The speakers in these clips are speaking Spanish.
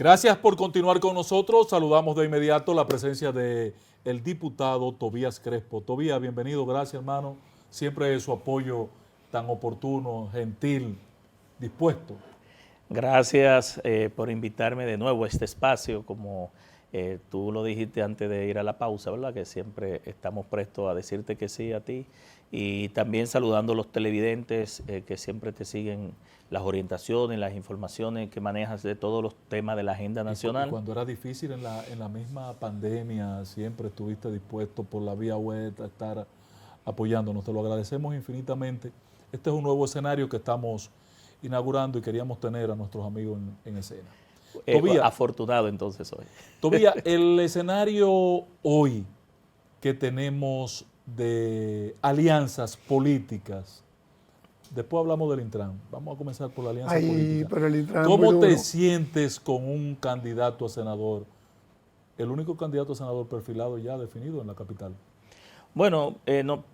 Gracias por continuar con nosotros. Saludamos de inmediato la presencia de el diputado Tobías Crespo. Tobías, bienvenido, gracias hermano. Siempre su apoyo tan oportuno, gentil, dispuesto. Gracias por invitarme de nuevo a este espacio, como tú lo dijiste antes de ir a la pausa, ¿verdad? Que siempre estamos prestos a decirte que sí a ti. Y también saludando a los televidentes que siempre te siguen las orientaciones, las informaciones que manejas de todos los temas de la agenda nacional. Y cuando era difícil en la misma pandemia, siempre estuviste dispuesto por la vía web a estar apoyándonos. Te lo agradecemos infinitamente. Este es un nuevo escenario que estamos inaugurando y queríamos tener a nuestros amigos en escena. Tobías, afortunado entonces hoy. Tobías, el escenario hoy que tenemos de alianzas políticas, después hablamos del Intran, vamos a comenzar por la alianza política. Pero el Intran ¿Cómo te sientes con un candidato a senador, el único candidato a senador perfilado ya definido en la capital? Bueno,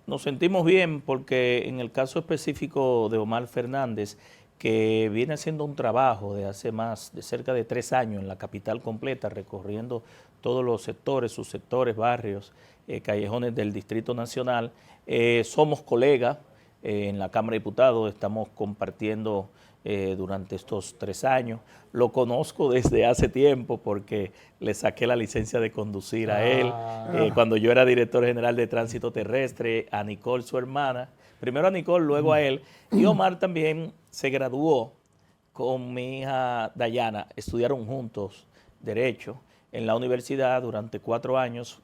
nos sentimos bien porque en el caso específico de Omar Fernández, que viene haciendo un trabajo de hace más de cerca de 3 años en la capital completa, recorriendo todos los sectores, subsectores, barrios, callejones del Distrito Nacional. Somos colegas en la Cámara de Diputados, estamos compartiendo durante estos 3 años. Lo conozco desde hace tiempo porque le saqué la licencia de conducir a él. Cuando yo era director general de Tránsito Terrestre, a Nicole, su hermana, primero a Nicole, luego a él, y Omar también se graduó con mi hija Dayana, estudiaron juntos Derecho en la universidad durante 4 años,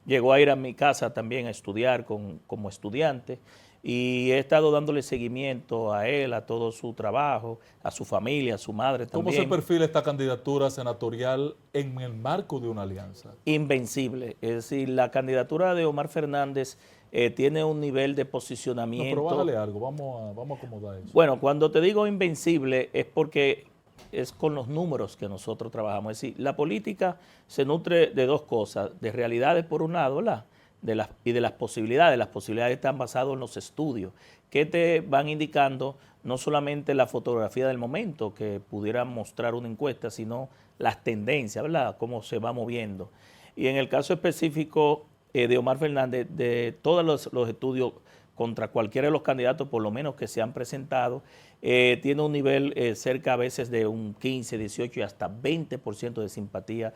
llegó a ir a mi casa también a estudiar como estudiante, y he estado dándole seguimiento a él, a todo su trabajo, a su familia, a su madre también. ¿Cómo se perfila esta candidatura senatorial en el marco de una alianza? Invencible, es decir, la candidatura de Omar Fernández tiene un nivel de posicionamiento. No, pero bájale algo, vamos a acomodar eso. Bueno, cuando te digo invencible es porque es con los números que nosotros trabajamos. Es decir, la política se nutre de 2 cosas, de realidades por un lado, ¿verdad? Y de las posibilidades. Las posibilidades están basadas en los estudios que te van indicando no solamente la fotografía del momento que pudiera mostrar una encuesta, sino las tendencias, ¿verdad? Cómo se va moviendo. Y en el caso específico de Omar Fernández, de todos los estudios contra cualquiera de los candidatos, por lo menos que se han presentado, tiene un nivel cerca a veces de un 15, 18 y hasta 20% de simpatía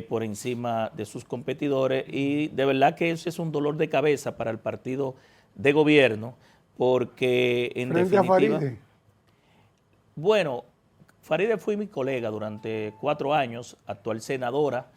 por encima de sus competidores, y de verdad que eso es un dolor de cabeza para el partido de gobierno, porque en frente definitiva... a Farideh. Bueno, Farideh fue mi colega durante 4 años, actual senadora.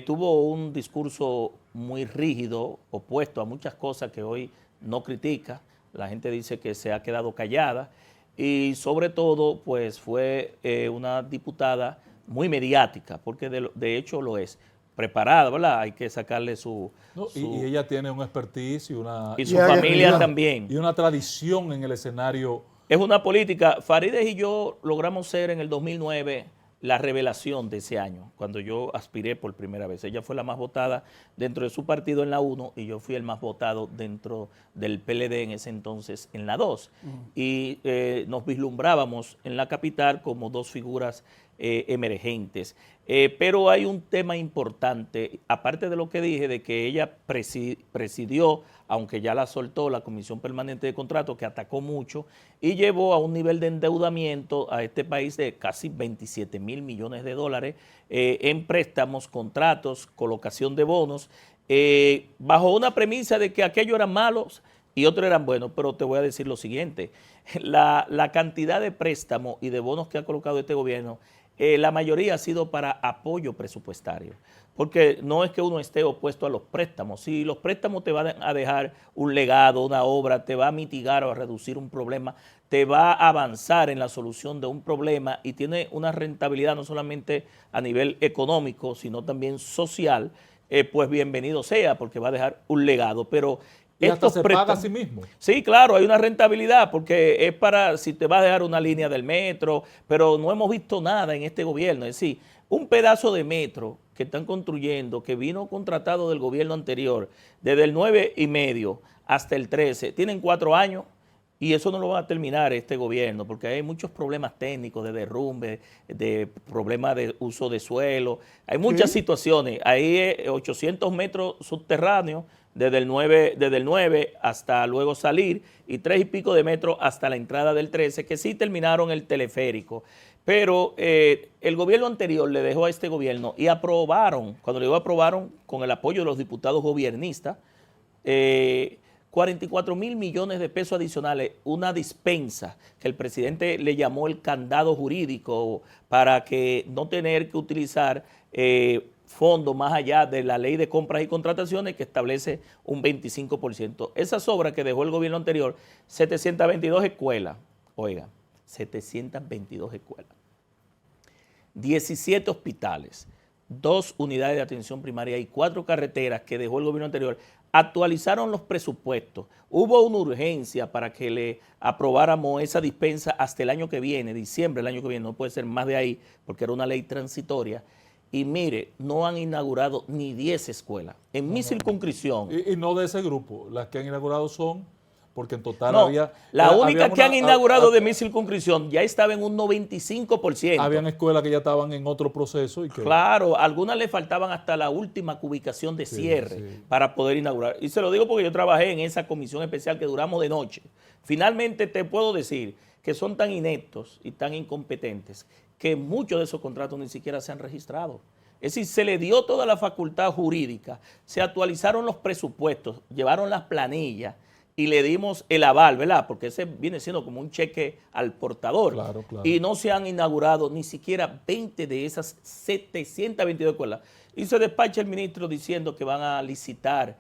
Tuvo un discurso muy rígido, opuesto a muchas cosas que hoy no critica. La gente dice que se ha quedado callada, y sobre todo pues fue una diputada muy mediática, porque de hecho lo es, preparada, ¿verdad? Hay que sacarle su... Y ella tiene un expertise y su familia también. Y una tradición en el escenario. Es una política. Farideh y yo logramos ser en el 2009 la revelación de ese año, cuando yo aspiré por primera vez. Ella fue la más votada dentro de su partido en la 1 y yo fui el más votado dentro del PLD en ese entonces en la 2. Y nos vislumbrábamos en la capital como 2 figuras emergentes. Pero hay un tema importante, aparte de lo que dije, de que ella presidió, aunque ya la soltó, la Comisión Permanente de Contratos, que atacó mucho y llevó a un nivel de endeudamiento a este país de casi 27,000 millones de dólares en préstamos, contratos, colocación de bonos, bajo una premisa de que aquellos eran malos y otros eran buenos. Pero te voy a decir lo siguiente, la cantidad de préstamos y de bonos que ha colocado este gobierno, la mayoría ha sido para apoyo presupuestario, porque no es que uno esté opuesto a los préstamos. Si los préstamos te van a dejar un legado, una obra, te va a mitigar o a reducir un problema, te va a avanzar en la solución de un problema y tiene una rentabilidad no solamente a nivel económico, sino también social, pues bienvenido sea, porque va a dejar un legado. Pero y hasta se paga a sí mismo. Sí, claro, hay una rentabilidad porque es para si te va a dejar una línea del metro, pero no hemos visto nada en este gobierno. Es decir, un pedazo de metro que están construyendo, que vino contratado del gobierno anterior, desde el 9 y medio hasta el 13, tienen 4 años Y eso no lo va a terminar este gobierno, porque hay muchos problemas técnicos de derrumbe, de problemas de uso de suelo. Hay muchas situaciones. Hay 800 metros subterráneos desde el 9 hasta luego salir y 3 y pico de metros hasta la entrada del 13, que sí terminaron el teleférico. Pero el gobierno anterior le dejó a este gobierno y aprobaron, cuando le digo aprobaron, con el apoyo de los diputados gobiernistas, 44.000 millones de pesos adicionales, una dispensa que el presidente le llamó el candado jurídico para que no tener que utilizar fondos más allá de la ley de compras y contrataciones que establece un 25%. Esas obras que dejó el gobierno anterior, 722 escuelas, oiga, 722 escuelas, 17 hospitales, 2 unidades de atención primaria y 4 carreteras que dejó el gobierno anterior. Actualizaron los presupuestos. Hubo una urgencia para que le aprobáramos esa dispensa hasta el año que viene, diciembre del año que viene, no puede ser más de ahí, porque era una ley transitoria. Y mire, no han inaugurado ni 10 escuelas. En mi circunscripción. Y no de ese grupo. Las que han inaugurado son, porque en total no, había... La única que han inaugurado de mi circunscripción ya estaba en un 95%. Habían escuelas que ya estaban en otro proceso. Y que, claro, algunas le faltaban hasta la última cubicación de cierre para poder inaugurar. Y se lo digo porque yo trabajé en esa comisión especial que duramos de noche. Finalmente te puedo decir que son tan ineptos y tan incompetentes que muchos de esos contratos ni siquiera se han registrado. Es decir, se le dio toda la facultad jurídica, se actualizaron los presupuestos, llevaron las planillas y le dimos el aval, ¿verdad? Porque ese viene siendo como un cheque al portador. Claro, claro. Y no se han inaugurado ni siquiera 20 de esas 722 escuelas. Y se despacha el ministro diciendo que van a licitar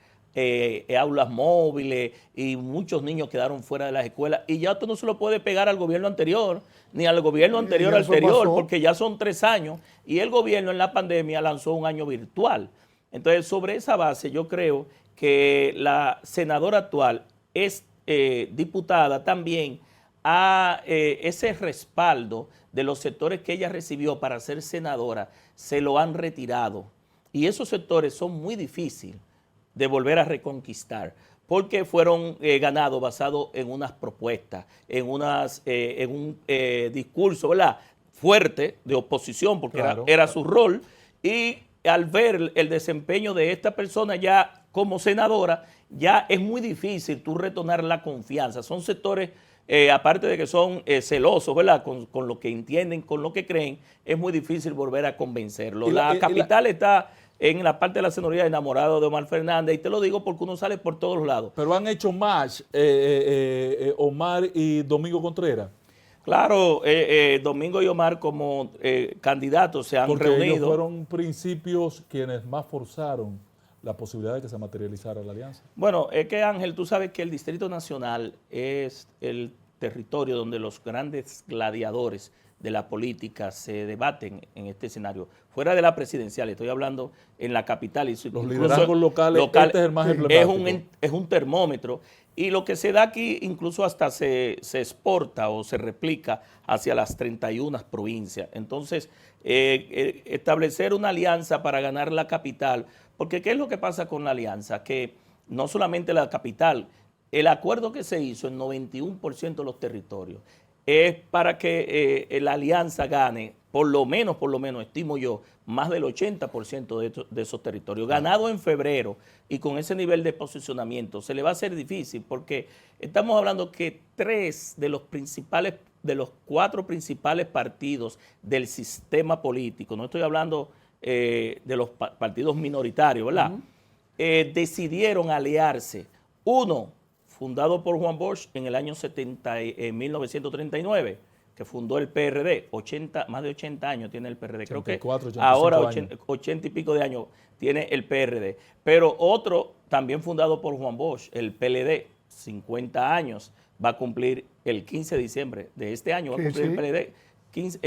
aulas móviles y muchos niños quedaron fuera de las escuelas. Y ya esto no se lo puede pegar al gobierno anterior, ni al gobierno anterior porque ya son 3 años. Y el gobierno en la pandemia lanzó un año virtual. Entonces, sobre esa base, yo creo que la senadora actual es diputada también a ese respaldo de los sectores que ella recibió para ser senadora, se lo han retirado. Y esos sectores son muy difíciles de volver a reconquistar, porque fueron ganados basados en unas propuestas, en un discurso, ¿verdad?, fuerte de oposición, porque claro, era su rol, y al ver el desempeño de esta persona ya como senadora, ya es muy difícil tú retornar la confianza. Son sectores, aparte de que son celosos, ¿verdad?, con lo que entienden, con lo que creen, es muy difícil volver a convencerlo. La capital está en la parte de la senaduría enamorado de Omar Fernández, y te lo digo porque uno sale por todos lados. Pero han hecho match Omar y Domingo Contreras. Claro, Domingo y Omar como candidatos se han porque reunido. Ellos fueron principios quienes más forzaron la posibilidad de que se materializara la alianza. Bueno, es que Ángel, tú sabes que el Distrito Nacional es el territorio donde los grandes gladiadores de la política se debaten en este escenario. Fuera de la presidencial, estoy hablando en la capital. Y los liderazgos locales, este es el más emblemático. Es un termómetro. Y lo que se da aquí incluso hasta se exporta o se replica hacia las 31 provincias. Entonces, establecer una alianza para ganar la capital, porque ¿qué es lo que pasa con la alianza? Que no solamente la capital, el acuerdo que se hizo en 91% de los territorios es para que la alianza gane, por lo menos, estimo yo, más del 80% de esos territorios. Ganado en febrero y con ese nivel de posicionamiento, se le va a hacer difícil porque estamos hablando que 3 de los 4 principales partidos del sistema político, no estoy hablando de los partidos minoritarios, ¿verdad? Decidieron aliarse. Uno, fundado por Juan Bosch en el año 1939, que fundó el PRD, más de 80 años tiene el PRD, 84, creo que ahora 80 y pico de años tiene el PRD, pero otro también fundado por Juan Bosch, el PLD, 50 años, va a cumplir el 15 de diciembre de este año, va a cumplir el PLD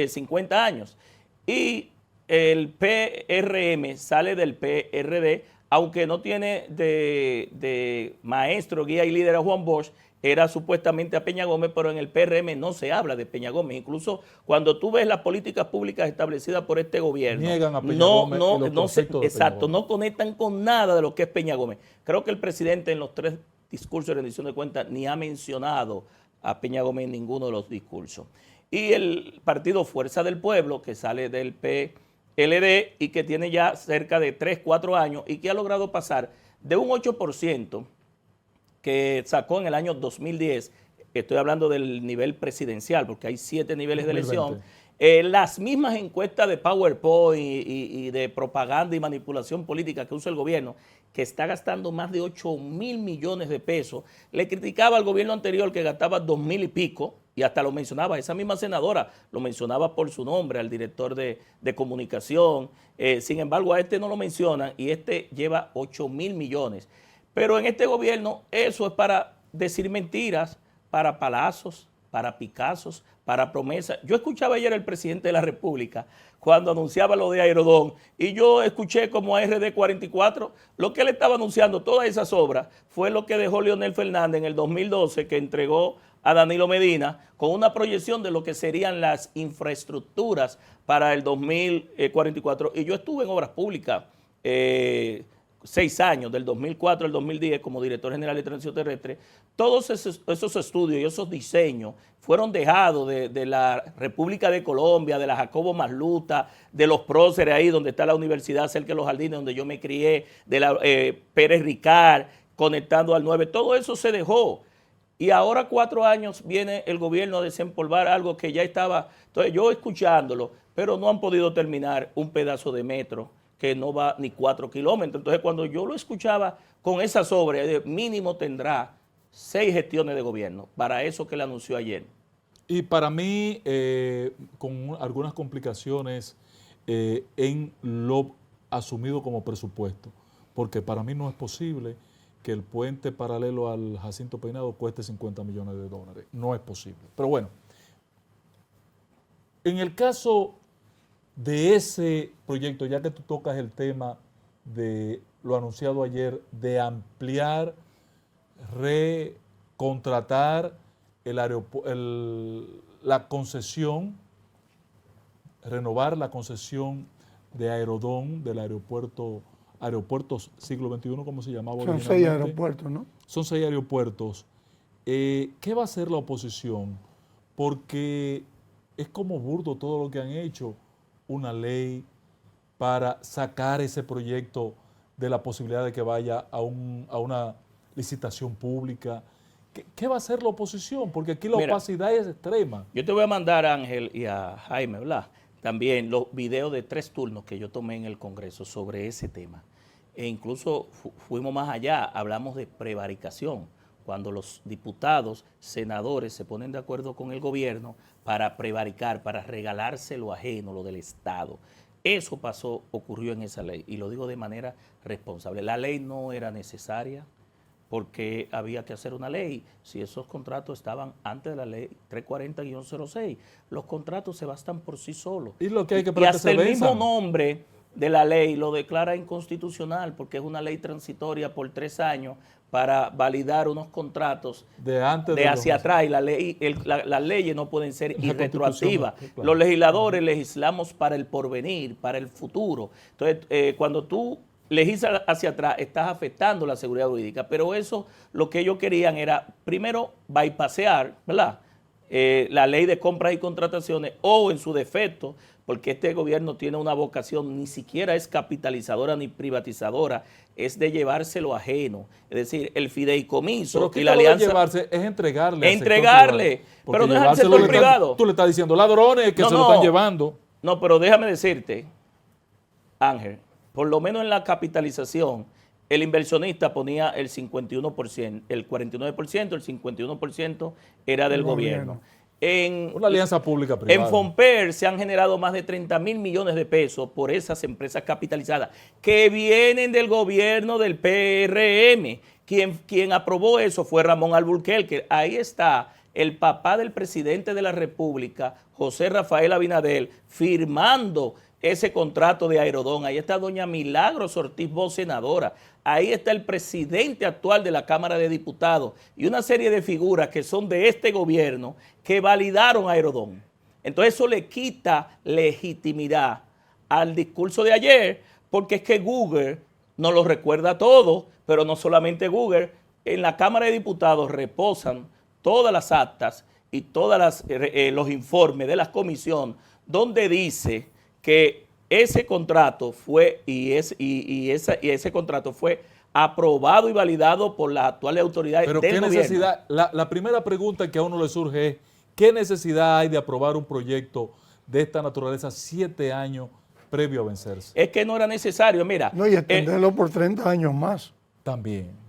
50 años, y el PRM sale del PRD, aunque no tiene de maestro, guía y líder a Juan Bosch, era supuestamente a Peña Gómez, pero en el PRM no se habla de Peña Gómez. Incluso cuando tú ves las políticas públicas establecidas por este gobierno, niegan a Peña Gómez y los conceptos de Peña Gómez. No conectan con nada de lo que es Peña Gómez. Creo que el presidente en los 3 discursos de rendición de cuentas ni ha mencionado a Peña Gómez en ninguno de los discursos. Y el partido Fuerza del Pueblo, que sale del PLD y que tiene ya cerca de 3, 4 años y que ha logrado pasar de un 8% que sacó en el año 2010, estoy hablando del nivel presidencial, porque hay 7 niveles de elección, las mismas encuestas de PowerPoint y de propaganda y manipulación política que usa el gobierno, que está gastando más de 8.000 millones de pesos, le criticaba al gobierno anterior que gastaba 2.000 y pico, y hasta lo mencionaba, esa misma senadora lo mencionaba por su nombre, al director de comunicación. Sin embargo, a este no lo mencionan y este lleva 8.000 millones. Pero en este gobierno eso es para decir mentiras, para palazos, para picazos, para promesas. Yo escuchaba ayer al presidente de la República cuando anunciaba lo de Aerodón y yo escuché como a RD44, lo que él estaba anunciando, todas esas obras, fue lo que dejó Leonel Fernández en el 2012, que entregó a Danilo Medina con una proyección de lo que serían las infraestructuras para el 2044. Y yo estuve en obras públicas 6 años, del 2004 al 2010, como director general de Tránsito Terrestre. Todos esos estudios y esos diseños fueron dejados de la República de Colombia, de la Jacobo Masluta, de los próceres ahí donde está la universidad cerca de los jardines donde yo me crié, de la Pérez Ricard, conectando al 9, todo eso se dejó. Y ahora 4 años viene el gobierno a desempolvar algo que ya estaba, entonces yo escuchándolo, pero no han podido terminar un pedazo de metro que no va ni 4 kilómetros. Entonces cuando yo lo escuchaba con esa sobre, mínimo tendrá 6 gestiones de gobierno para eso que le anunció ayer. Y para mí, con algunas complicaciones en lo asumido como presupuesto, porque para mí no es posible que el puente paralelo al Jacinto Peinado cueste $50 millones. No es posible. Pero bueno, en el caso de ese proyecto, ya que tú tocas el tema de lo anunciado ayer, de ampliar, recontratar la concesión, renovar la concesión de Aerodón del Aeropuertos Siglo XXI, como se llamaba originalmente. Son 6 aeropuertos, ¿no? Son 6 aeropuertos. ¿Qué va a hacer la oposición? Porque es como burdo todo lo que han hecho, una ley para sacar ese proyecto de la posibilidad de que vaya a una licitación pública. ¿Qué va a hacer la oposición? Porque aquí la opacidad es extrema. Yo te voy a mandar, Ángel, y a Jaime, ¿verdad? También los videos de 3 turnos que yo tomé en el Congreso sobre ese tema. E incluso fuimos más allá, hablamos de prevaricación, cuando los diputados, senadores se ponen de acuerdo con el gobierno para prevaricar, para regalarse lo ajeno, lo del Estado. Eso ocurrió en esa ley, y lo digo de manera responsable. La ley no era necesaria porque había que hacer una ley. Si esos contratos estaban antes de la ley 340-06, los contratos se bastan por sí solos. Y lo que hay que y hasta el mismo nombre de la ley lo declara inconstitucional porque es una ley transitoria por 3 años para validar unos contratos de hacia atrás, y las leyes no pueden ser irretroactivas. Claro. Los legisladores legislamos para el porvenir, para el futuro. Entonces, cuando tú legislas hacia atrás, estás afectando la seguridad jurídica, pero eso lo que ellos querían era, primero, bypassear, ¿verdad?, la ley de compras y contrataciones, o en su defecto, porque este gobierno tiene una vocación, ni siquiera es capitalizadora ni privatizadora, es de llevarse lo ajeno. Es decir, el fideicomiso y la alianza. Llevarse es entregarle. Pero no es al sector privado. Tú le estás diciendo ladrones que se lo están llevando. No, pero déjame decirte, Ángel, por lo menos en la capitalización, el inversionista ponía el 51%, el 49%, el 51% era del gobierno. Una alianza pública-privada. En Fomper se han generado más de 30.000 millones de pesos por esas empresas capitalizadas que vienen del gobierno del PRM. Quien aprobó eso fue Ramón Alburquerque. Ahí está el papá del presidente de la República, José Rafael Abinader, firmando ese contrato de Aerodón. Ahí está doña Milagros Ortiz Bosch, senadora. Ahí está el presidente actual de la Cámara de Diputados y una serie de figuras que son de este gobierno que validaron Aerodón. Entonces eso le quita legitimidad al discurso de ayer, porque es que Google nos lo recuerda todo, pero no solamente Google. En la Cámara de Diputados reposan todas las actas y todos los informes de la comisión donde dice que ese contrato fue ese contrato fue aprobado y validado por las actuales autoridades Pero del ¿qué gobierno. necesidad? La primera pregunta que a uno le surge es, ¿qué necesidad hay de aprobar un proyecto de esta naturaleza 7 años previo a vencerse? Es que no era necesario, mira. No, y extenderlo por 30 años más. También.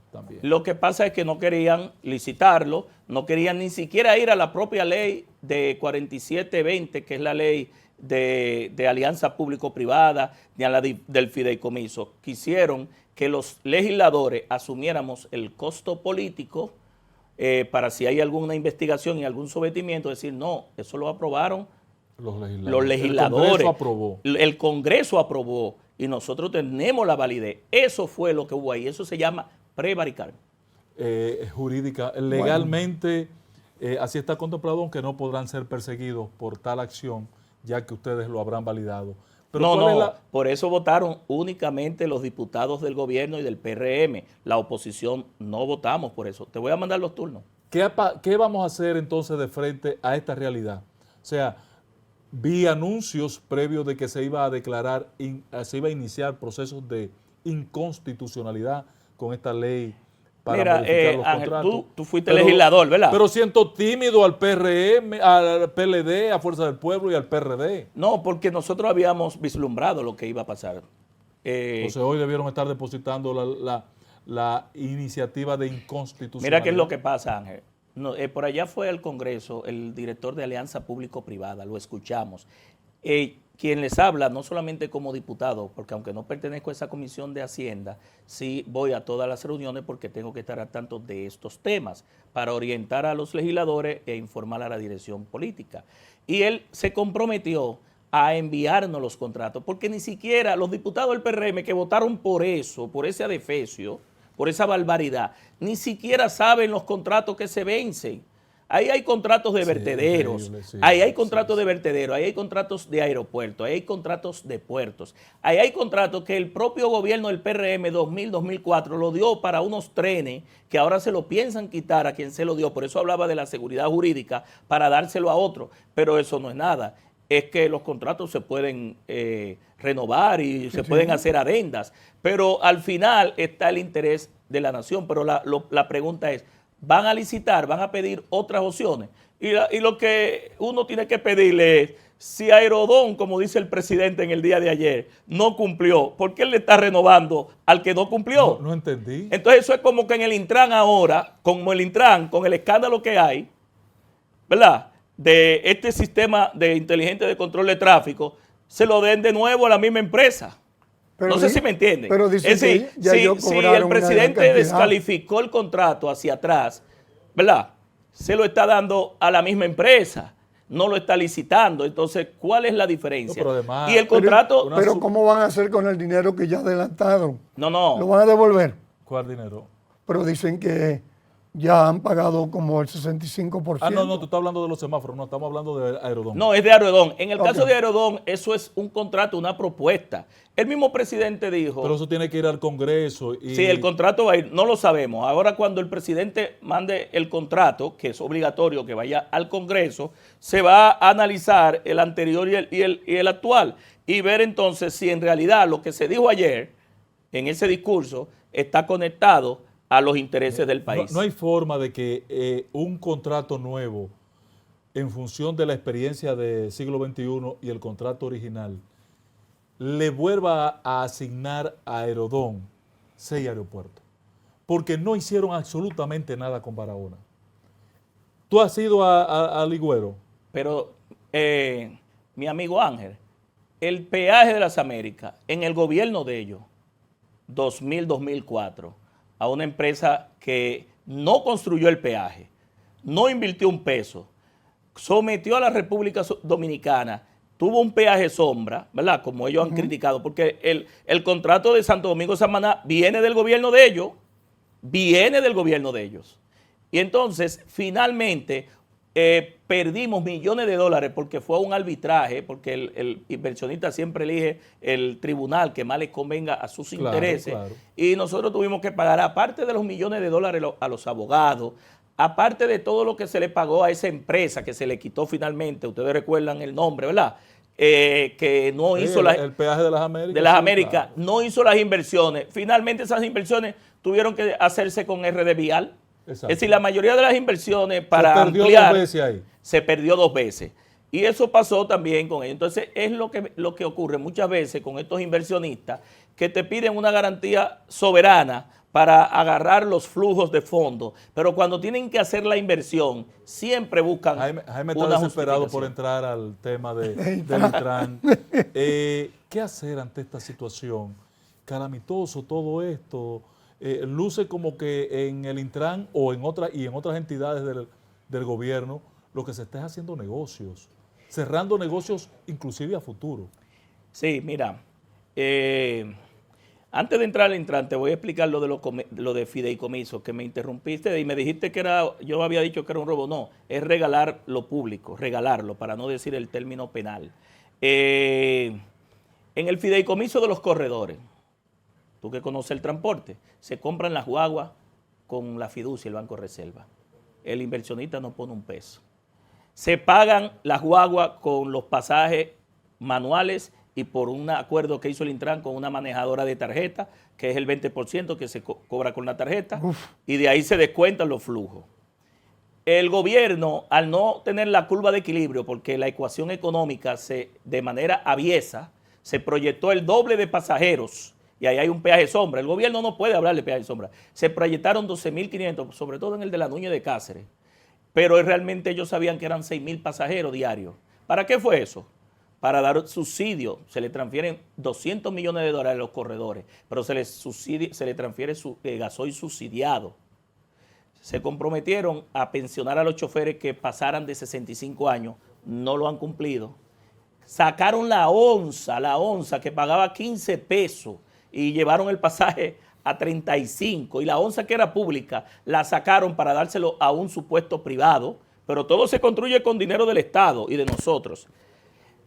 Lo que pasa es que no querían licitarlo, no querían ni siquiera ir a la propia ley de 4720, que es la ley de alianza público-privada, ni a la del fideicomiso. Quisieron que los legisladores asumiéramos el costo político para si hay alguna investigación y algún sometimiento, decir, no, eso lo aprobaron los legisladores. El Congreso aprobó. El Congreso aprobó y nosotros tenemos la validez. Eso fue lo que hubo ahí. Eso se llama prevaricar. Jurídica. Legalmente, así está contemplado, aunque no podrán ser perseguidos por tal acción, ya que ustedes lo habrán validado. Pero por eso votaron únicamente los diputados del gobierno y del PRM. La oposición no votamos por eso. Te voy a mandar los turnos. ¿Qué vamos a hacer entonces de frente a esta realidad? O sea, vi anuncios previos de que se iba a declarar, se iba a iniciar procesos de inconstitucionalidad con esta ley para modificar los Ángel, contratos. tú fuiste legislador, ¿verdad? Pero siento tímido al PRM, al PLD, a Fuerza del Pueblo y al PRD. No, porque nosotros habíamos vislumbrado lo que iba a pasar. Entonces hoy debieron estar depositando la iniciativa de inconstitucionalidad. Mira qué es lo que pasa, Ángel. No, por allá fue al Congreso el director de Alianza Público-Privada, lo escuchamos. Quien les habla, no solamente como diputado, porque aunque no pertenezco a esa comisión de Hacienda, sí voy a todas las reuniones porque tengo que estar al tanto de estos temas para orientar a los legisladores e informar a la dirección política. Y él se comprometió a enviarnos los contratos, porque ni siquiera los diputados del PRM que votaron por eso, por ese adefesio, por esa barbaridad, ni siquiera saben los contratos que se vencen. Ahí hay contratos de vertederos, ahí hay contratos de vertederos, ahí hay contratos de aeropuertos, ahí hay contratos de puertos, ahí hay contratos que el propio gobierno del PRM 2000-2004 lo dio para unos trenes que ahora se lo piensan quitar a quien se lo dio. Por eso hablaba de la seguridad jurídica para dárselo a otro, pero eso no es nada. Es que los contratos se pueden renovar y se pueden hacer adendas, pero al final está el interés de la nación. Pero la pregunta es, ¿van a licitar, van a pedir otras opciones? Y lo que uno tiene que pedirle es, si Aerodón, como dice el presidente en el día de ayer, no cumplió, ¿por qué él le está renovando al que no cumplió? No entendí. Entonces eso es como que en el Intran ahora, como el Intran, con el escándalo que hay, ¿verdad?, de este sistema de inteligente de control de tráfico, se lo den de nuevo a la misma empresa. Pero no sé si me entienden. Pero dicen que ya ellos si cobraron el presidente una gran descalificó el contrato hacia atrás, ¿verdad?, se lo está dando a la misma empresa, no lo está licitando. Entonces, ¿cuál es la diferencia? No, pero además, y el contrato... Pero ¿cómo van a hacer con el dinero que ya adelantaron? No. ¿Lo van a devolver? ¿Cuál dinero? Pero dicen que ya han pagado como el 65%. No, tú estás hablando de los semáforos, no, estamos hablando de Aerodón. No, es de Aerodón. En el caso de Aerodón, eso es un contrato, una propuesta. El mismo presidente dijo... Pero eso tiene que ir al Congreso. Y... Sí, el contrato va a ir, no lo sabemos. Ahora cuando el presidente mande el contrato, que es obligatorio que vaya al Congreso, se va a analizar el anterior y el actual y ver entonces si en realidad lo que se dijo ayer en ese discurso está conectado a los intereses del país. No hay forma de que un contrato nuevo, en función de la experiencia del siglo XXI y el contrato original, le vuelva a asignar a Aerodón 6 aeropuertos, porque no hicieron absolutamente nada con Barahona. ¿Tú has ido a Ligüero? Pero, mi amigo Ángel, el peaje de las Américas, en el gobierno de ellos, 2000-2004, a una empresa que no construyó el peaje, no invirtió un peso, sometió a la República Dominicana, tuvo un peaje sombra, ¿verdad?, como ellos han criticado, porque el contrato de Santo Domingo Samaná viene del gobierno de ellos, Y entonces, finalmente, perdimos millones de dólares porque fue un arbitraje, porque el inversionista siempre elige el tribunal que más le convenga a sus intereses. Claro. Y nosotros tuvimos que pagar, aparte de los millones de dólares a los abogados, aparte de todo lo que se le pagó a esa empresa que se le quitó finalmente, ustedes recuerdan el nombre, ¿verdad? Que no hizo el peaje de las Américas. De las sí, Américas, claro. no hizo las inversiones. Finalmente esas inversiones tuvieron que hacerse con RD Vial. Exacto. Es decir, la mayoría de las inversiones para Se perdió ampliar 2 veces ahí. se perdió 2 veces. Y eso pasó también con ellos. Entonces, es lo que ocurre muchas veces con estos inversionistas que te piden una garantía soberana para agarrar los flujos de fondos, pero cuando tienen que hacer la inversión, siempre buscan Jaime está una desesperado por justificación. entrar al tema del Intran. ¿Qué hacer ante esta situación? Calamitoso todo esto. Luce como que en el Intran o en otras entidades del gobierno lo que se está es haciendo negocios, cerrando negocios inclusive a futuro. Sí, mira, antes de entrar al Intran, te voy a explicar lo de fideicomiso, que me interrumpiste y me dijiste que yo había dicho que era un robo. No, es regalar lo público, regalarlo, para no decir el término penal. En el fideicomiso de los corredores, tú que conoces el transporte, se compran las guaguas con la fiducia del Banco Reserva. El inversionista no pone un peso. Se pagan las guaguas con los pasajes manuales y por un acuerdo que hizo el Intran con una manejadora de tarjeta, que es el 20% que se cobra con la tarjeta, y de ahí se descuentan los flujos. El gobierno, al no tener la curva de equilibrio, porque la ecuación económica de manera aviesa, se proyectó el doble de pasajeros, y ahí hay un peaje sombra. El gobierno no puede hablar de peaje sombra. Se proyectaron 12.500, sobre todo en el de la Núñez de Cáceres, pero realmente ellos sabían que eran 6.000 pasajeros diarios. ¿Para qué fue eso? Para dar subsidio. Se le transfieren $200 millones a los corredores, pero se le transfiere gasoil subsidiado. Se comprometieron a pensionar a los choferes que pasaran de 65 años, no lo han cumplido. Sacaron la onza que pagaba 15 pesos y llevaron el pasaje a 35, y la onza que era pública la sacaron para dárselo a un supuesto privado, pero todo se construye con dinero del Estado y de nosotros.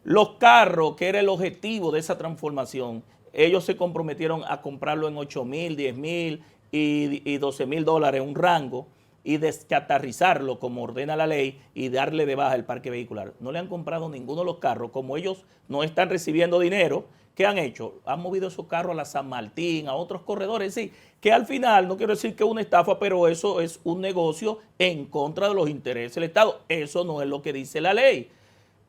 Los carros, que era el objetivo de esa transformación, ellos se comprometieron a comprarlo en $8,000, $10,000 y $12,000, un rango, y deschatarrizarlo como ordena la ley y darle de baja el parque vehicular. No le han comprado ninguno de los carros, como ellos no están recibiendo dinero. ¿Qué han hecho? Han movido esos carros a la San Martín, a otros corredores, sí, que al final, no quiero decir que es una estafa, pero eso es un negocio en contra de los intereses del Estado. Eso no es lo que dice la ley.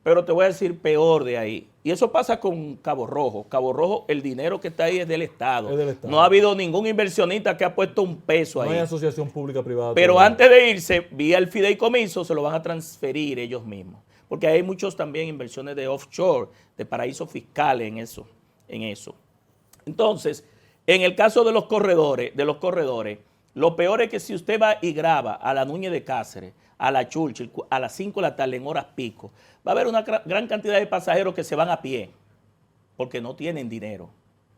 Pero te voy a decir peor de ahí. Y eso pasa con Cabo Rojo. Cabo Rojo, el dinero que está ahí es del Estado. Es del Estado. No ha habido ningún inversionista que ha puesto un peso ahí. No hay asociación pública-privada. Pero antes de irse, vía el fideicomiso, se lo van a transferir ellos mismos. Porque hay muchos también inversiones de offshore, de paraísos fiscales en eso. Entonces, en el caso de los corredores, lo peor es que si usted va y graba a la Núñez de Cáceres, a la Churchill, a las 5 de la tarde en horas pico, va a haber una gran cantidad de pasajeros que se van a pie, porque no tienen dinero.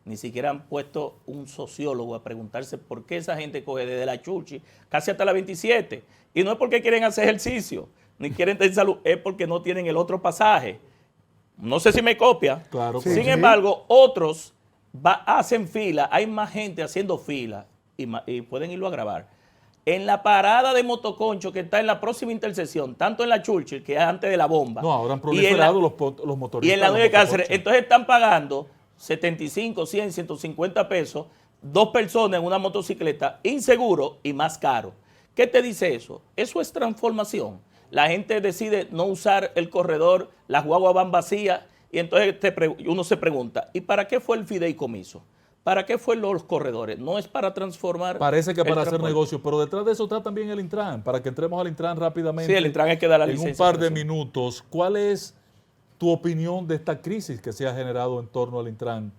Ni siquiera han puesto un sociólogo a preguntarse por qué esa gente coge desde la Churchill casi hasta la 27. Y no es porque quieren hacer ejercicio, ni quieren tener salud, es porque no tienen el otro pasaje. No sé si me copia. Claro. Sí. Sin embargo, otros hacen fila, hay más gente haciendo fila y pueden irlo a grabar. En la parada de motoconcho que está en la próxima intersección, tanto en la Churchill, que es antes de la bomba. No, ahora han proliferado los motoristas. Y en la Núñez de los Cáceres. motoconchos. Entonces están pagando 75, 100, 150 pesos, 2 personas en una motocicleta, inseguro y más caro. ¿Qué te dice eso? Eso es transformación. La gente decide no usar el corredor, las guaguas van vacías, y entonces uno se pregunta, ¿y para qué fue el fideicomiso? ¿Para qué fue los corredores? No es para transformar. Parece que el para hacer transporte. negocios, pero detrás de eso está también el Intran. Para que entremos al Intran rápidamente. Sí, el Intran hay que dar la en licencia. un par de minutos, ¿cuál es tu opinión de esta crisis que se ha generado en torno al Intran?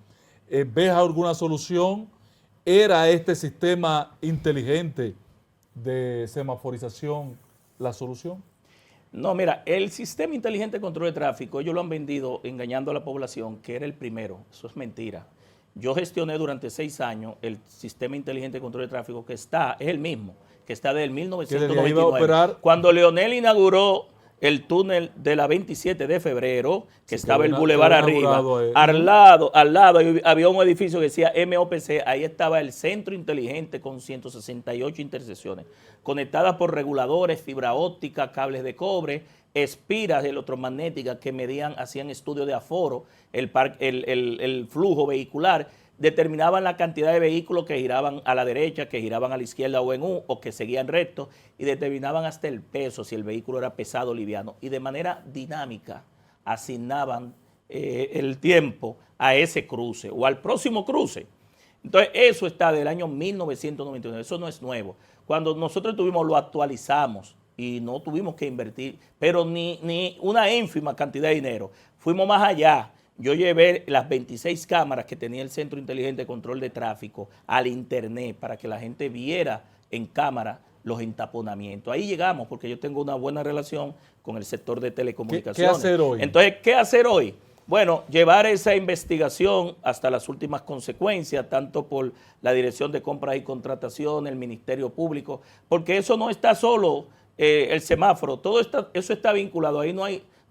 ¿Ves alguna solución? ¿Era este sistema inteligente de semaforización la solución? No, mira, el sistema inteligente de control de tráfico, ellos lo han vendido engañando a la población, que era el primero. Eso es mentira. Yo gestioné durante 6 años el sistema inteligente de control de tráfico es el mismo, que está desde el 1999. iba a operar. Cuando Leonel inauguró el túnel de la 27 de febrero, que Sí, estaba el quedó bulevar arriba, inaugurado, al lado había un edificio que decía MOPC, ahí estaba el centro inteligente con 168 intersecciones, conectadas por reguladores, fibra óptica, cables de cobre, espiras electromagnéticas que hacían estudios de aforo, el flujo vehicular, determinaban la cantidad de vehículos que giraban a la derecha, que giraban a la izquierda o en U, o que seguían recto, y determinaban hasta el peso, si el vehículo era pesado o liviano, y de manera dinámica asignaban el tiempo a ese cruce o al próximo cruce. Entonces, eso está del año 1999, eso no es nuevo. Cuando nosotros tuvimos, lo actualizamos y no tuvimos que invertir, pero ni una ínfima cantidad de dinero. Fuimos más allá. Yo llevé las 26 cámaras que tenía el Centro Inteligente de Control de Tráfico al internet para que la gente viera en cámara los entaponamientos. Ahí llegamos porque yo tengo una buena relación con el sector de telecomunicaciones. ¿Qué hacer hoy? Entonces, ¿qué hacer hoy? Bueno, llevar esa investigación hasta las últimas consecuencias, tanto por la Dirección de Compras y Contratación, el Ministerio Público, porque eso no está solo el semáforo, eso está vinculado, ahí no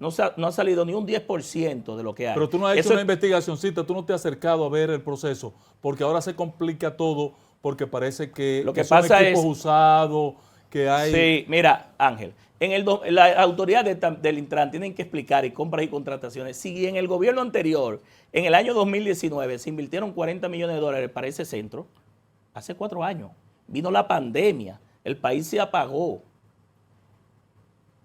ha salido ni un 10% de lo que hay. Pero tú no has hecho una investigacióncita, tú no te has acercado a ver el proceso, porque ahora se complica todo, porque parece que son equipos usados, que hay... Sí, mira, Ángel, las autoridades del Intran tienen que explicar, y compras y contrataciones, si en el gobierno anterior, en el año 2019, se invirtieron 40 millones de dólares para ese centro, hace 4 años, vino la pandemia, el país se apagó.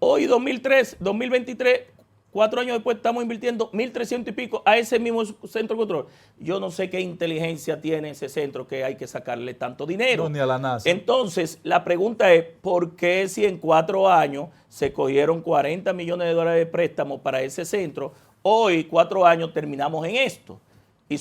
Hoy, 2023, 4 años después, estamos invirtiendo 1.300 y pico a ese mismo centro de control. Yo no sé qué inteligencia tiene ese centro que hay que sacarle tanto dinero. No, ni a la NASA. Entonces, la pregunta es, ¿por qué si en 4 años se cogieron 40 millones de dólares de préstamo para ese centro, hoy, 4 años, terminamos en esto? Y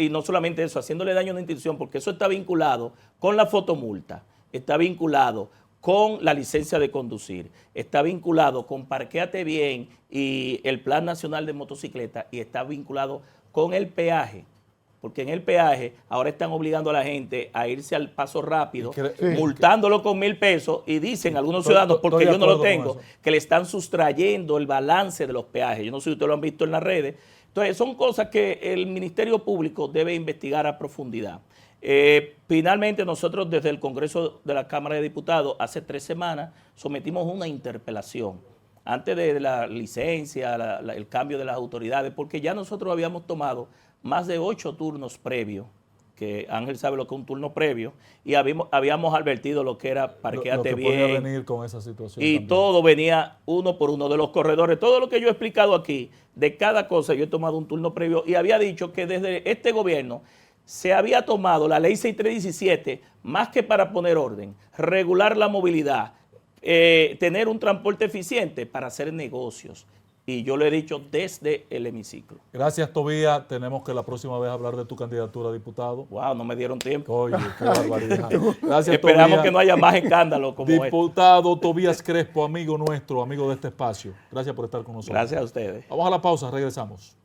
no solamente eso, haciéndole daño a una institución, porque eso está vinculado con la fotomulta, está vinculado con la licencia de conducir, está vinculado con Parquéate Bien y el Plan Nacional de Motocicleta, y está vinculado con el peaje, porque en el peaje ahora están obligando a la gente a irse al paso rápido, multándolo con 1.000 pesos, y dicen algunos ciudadanos, porque yo no lo tengo, que le están sustrayendo el balance de los peajes. Yo no sé si ustedes lo han visto en las redes. Entonces, son cosas que el Ministerio Público debe investigar a profundidad. Finalmente, nosotros desde el Congreso de la Cámara de Diputados, hace 3 semanas, sometimos una interpelación antes de la licencia, el cambio de las autoridades, porque ya nosotros habíamos tomado más de 8 turnos previos, que Ángel sabe lo que es un turno previo, y habíamos advertido lo que era Parquéate Bien. Podía venir con esa situación y también. Todo venía uno por uno de los corredores. Todo lo que yo he explicado aquí, de cada cosa, yo he tomado un turno previo y había dicho que desde este gobierno se había tomado la ley 6317 más que para poner orden, regular la movilidad, tener un transporte eficiente para hacer negocios. Y yo lo he dicho desde el hemiciclo. Gracias, Tobías. Tenemos que la próxima vez hablar de tu candidatura a diputado. Wow, no me dieron tiempo. Oye, qué barbaridad. Gracias, Esperamos Tobías. que no haya más escándalos como Diputado Tobías Crespo, amigo nuestro, amigo de este espacio. Gracias por estar con nosotros. Gracias a ustedes. Vamos a la pausa, regresamos.